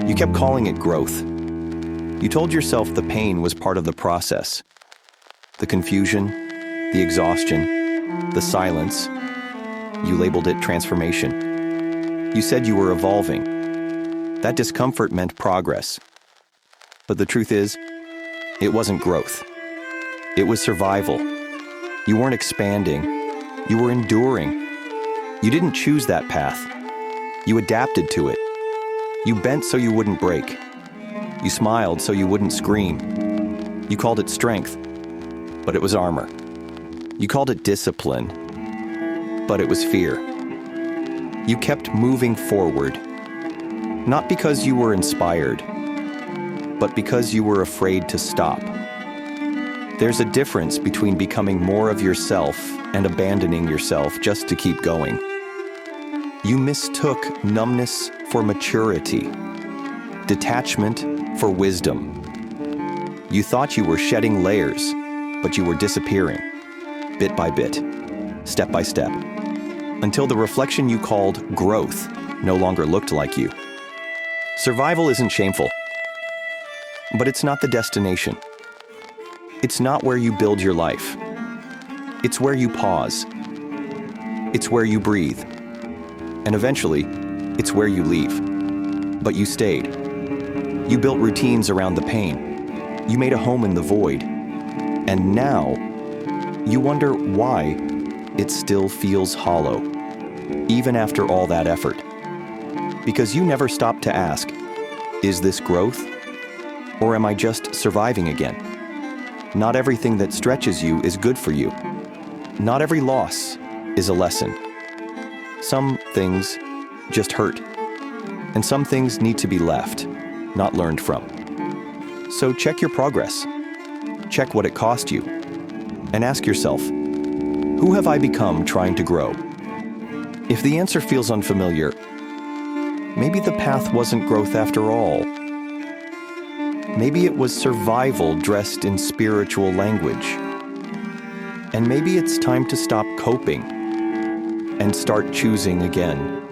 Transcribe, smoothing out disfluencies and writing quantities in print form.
You kept calling it growth. You told yourself the pain was part of the process. The confusion, the exhaustion, the silence. You labeled it transformation. You said you were evolving. That discomfort meant progress. But the truth is, it wasn't growth. It was survival. You weren't expanding. You were enduring. You didn't choose that path. You adapted to it. You bent so you wouldn't break. You smiled so you wouldn't scream. You called it strength, but it was armor. You called it discipline, but it was fear. You kept moving forward, not because you were inspired, but because you were afraid to stop. There's a difference between becoming more of yourself and abandoning yourself just to keep going. You mistook numbness for maturity, detachment for wisdom. You thought you were shedding layers, but you were disappearing, bit by bit, step by step, until the reflection you called growth no longer looked like you. Survival isn't shameful, but it's not the destination. It's not where you build your life. It's where you pause. It's where you breathe. And eventually, it's where you leave. But you stayed. You built routines around the pain. You made a home in the void. And now, you wonder why it still feels hollow, even after all that effort. Because you never stopped to ask, is this growth? Or am I just surviving again? Not everything that stretches you is good for you. Not every loss is a lesson. Some things just hurt. And some things need to be left, not learned from. So check your progress. Check what it cost you. And ask yourself, who have I become trying to grow? If the answer feels unfamiliar, maybe the path wasn't growth after all. Maybe it was survival dressed in spiritual language. And maybe it's time to stop coping and start choosing again.